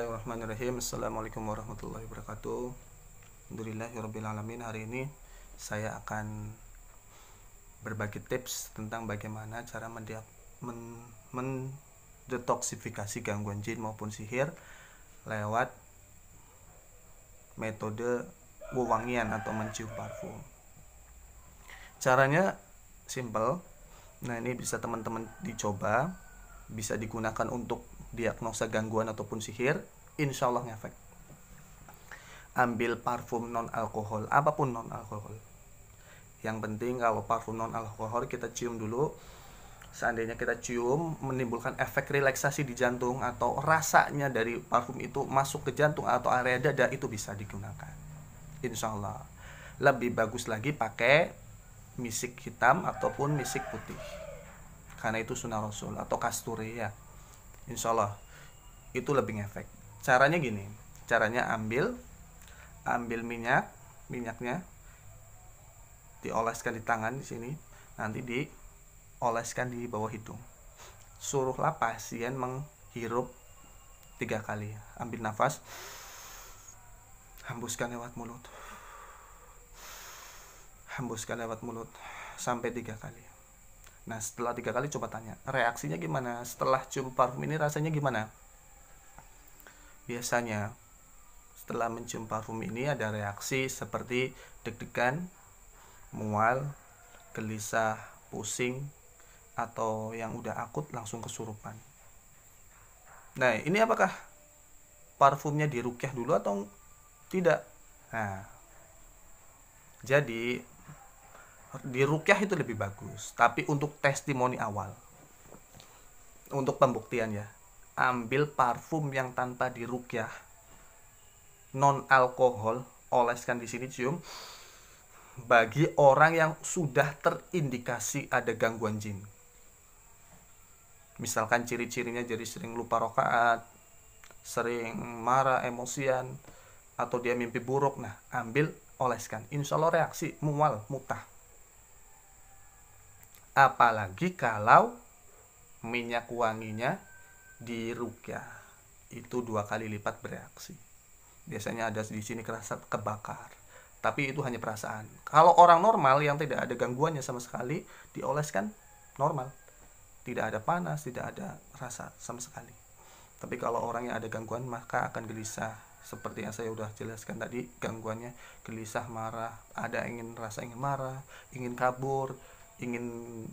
Bismillahirrahmanirrahim. Assalamualaikum warahmatullahi wabarakatuh. Alhamdulillahirrabbilalamin. Hari ini saya akan berbagi tips tentang bagaimana cara mendetoksifikasi gangguan jin maupun sihir lewat metode wewangian atau mencium parfum. Caranya simple. Nah, ini bisa teman-teman dicoba, bisa digunakan untuk diagnosa gangguan ataupun sihir, insya Allah ngefek. Ambil parfum non alkohol, apapun non alkohol. Yang penting kalau parfum non alkohol kita cium dulu. Seandainya kita cium menimbulkan efek relaksasi di jantung atau rasanya dari parfum itu masuk ke jantung atau area dada, itu bisa digunakan. Insya Allah. Lebih bagus lagi pakai misik hitam ataupun misik putih, karena itu sunnah Rasul, atau kasturi ya. Insya Allah itu lebih ngefek. Caranya gini, caranya ambil minyaknya dioleskan di tangan di sini, nanti dioleskan di bawah hidung. Suruhlah pasien menghirup 3 kali. Ambil nafas, hembuskan lewat mulut, hembuskan lewat mulut sampai 3 kali. Nah, setelah 3 kali coba tanya, reaksinya gimana? Setelah cium parfum ini rasanya gimana? Biasanya setelah mencium parfum ini ada reaksi seperti deg-degan, mual, gelisah, pusing, atau yang udah akut langsung kesurupan. Nah, ini apakah parfumnya dirukyah dulu atau tidak? Nah, jadi dirukyah itu lebih bagus, tapi untuk testimoni awal, untuk pembuktian ya, ambil parfum yang tanpa dirukyah, non alkohol, oleskan di sini, cium. Bagi orang yang sudah terindikasi ada gangguan jin, misalkan ciri-cirinya jadi sering lupa rakaat, sering marah, emosian, atau dia mimpi buruk, nah ambil, oleskan, insya Allah reaksi mual, mutah. Apalagi kalau minyak wanginya dirukyah, itu 2 kali lipat bereaksi. Biasanya ada di sini kerasa kebakar, tapi itu hanya perasaan. Kalau orang normal yang tidak ada gangguannya sama sekali, dioleskan normal, tidak ada panas, tidak ada rasa sama sekali. Tapi kalau orang yang ada gangguan, maka akan gelisah, seperti yang saya sudah jelaskan tadi. Gangguannya gelisah, marah, ada rasa ingin marah, ingin kabur, ingin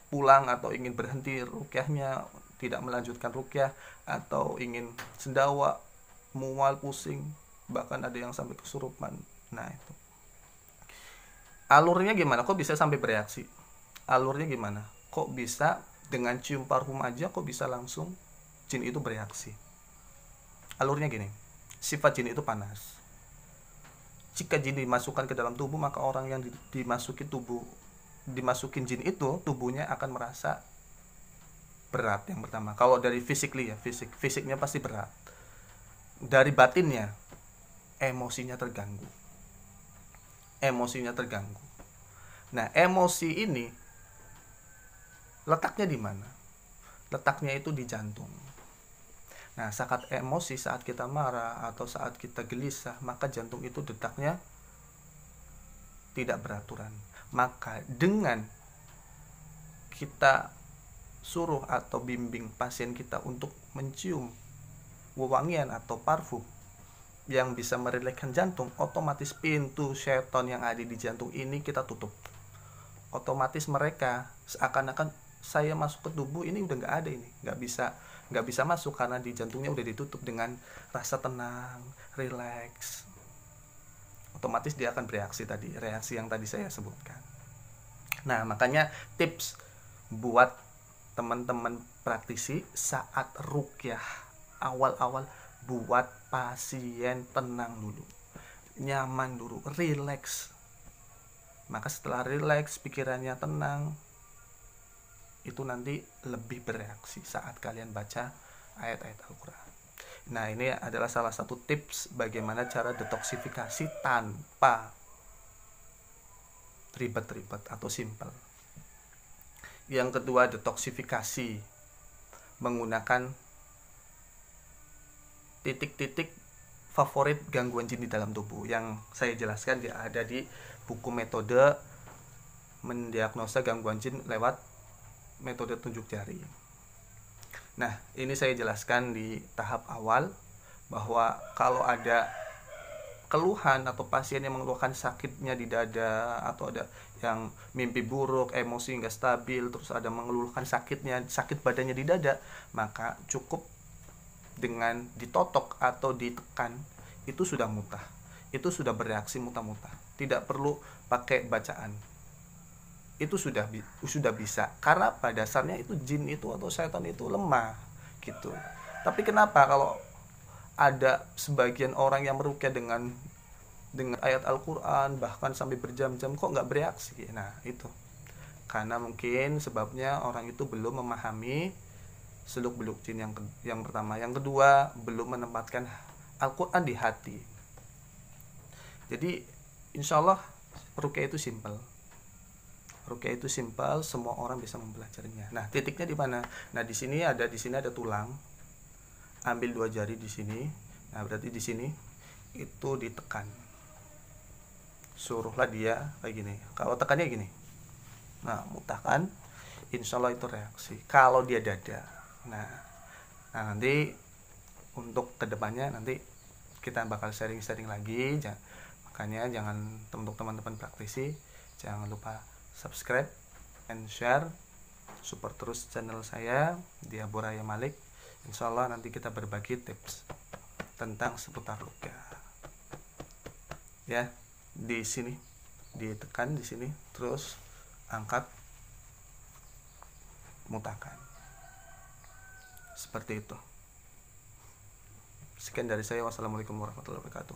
pulang, atau ingin berhenti rukyahnya, tidak melanjutkan rukyah, atau ingin sendawa, mual, pusing, bahkan ada yang sampai kesurupan. Nah, itu alurnya gimana? Kok bisa sampai bereaksi? Alurnya gimana? Kok bisa dengan cium parfum aja kok bisa langsung jin itu bereaksi? Alurnya gini, sifat jin itu panas. Jika jin dimasukkan ke dalam tubuh, maka orang yang dimasukin jin itu, tubuhnya akan merasa berat. Yang pertama, kalau dari fisiknya pasti berat. Dari batinnya, emosinya terganggu. Nah, emosi ini letaknya di mana? Letaknya itu di jantung. Nah, saat emosi, saat kita marah atau saat kita gelisah, maka jantung itu detaknya tidak beraturan. Maka dengan kita suruh atau bimbing pasien kita untuk mencium wewangian atau parfum yang bisa merilekskan jantung, otomatis pintu setan yang ada di jantung ini kita tutup. Otomatis mereka seakan-akan saya masuk ke tubuh ini udah nggak ada, ini nggak bisa masuk, karena di jantungnya udah ditutup dengan rasa tenang, rileks. Otomatis dia akan bereaksi tadi, reaksi yang tadi saya sebutkan. Nah, makanya tips buat teman-teman praktisi saat rukyah awal-awal, buat pasien tenang dulu, nyaman dulu, rileks. Maka setelah rileks, pikirannya tenang, itu nanti lebih bereaksi saat kalian baca ayat-ayat Al-Quran. Nah, ini adalah salah satu tips bagaimana cara detoksifikasi tanpa ribet-ribet atau simple. Yang kedua, detoksifikasi menggunakan titik-titik favorit gangguan jin di dalam tubuh yang saya jelaskan ada di buku metode mendiagnosa gangguan jin lewat metode tunjuk jari. Nah, ini saya jelaskan di tahap awal bahwa kalau ada keluhan atau pasien yang mengeluhkan sakitnya di dada, atau ada yang mimpi buruk, emosi nggak stabil, terus ada mengeluhkan sakit badannya di dada, maka cukup dengan ditotok atau ditekan itu sudah mutah, itu sudah bereaksi mutah-mutah, tidak perlu pakai bacaan, itu sudah bisa, karena pada dasarnya itu jin itu atau setan itu lemah gitu. Tapi kenapa kalau ada sebagian orang yang meruqyah dengan ayat Al-Quran bahkan sampai berjam-jam kok nggak bereaksi? Nah, itu karena mungkin sebabnya orang itu belum memahami seluk-beluk jin yang pertama. Yang kedua, belum menempatkan Al-Quran di hati. Jadi insya Allah ruqyah itu simpel. Ruqyah itu simpel, semua orang bisa mempelajarinya. Nah, titiknya di mana? Nah, di sini ada tulang. Ambil 2 jari di sini. Nah, berarti di sini itu ditekan. Suruhlah dia kayak gini. Kalau tekannya gini. Nah, mutahkan. Insya Allah itu reaksi. Kalau dia dada. Nah, nanti untuk kedepannya nanti kita bakal sharing lagi. Makanya untuk teman-teman praktisi jangan lupa subscribe and share, support terus channel saya di Abu Raya Malik. Insya Allah nanti kita berbagi tips tentang seputar ruqyah. Ya, di sini ditekan di sini, terus angkat, mutahkan. Seperti itu. Sekian dari saya. Wassalamualaikum warahmatullahi wabarakatuh.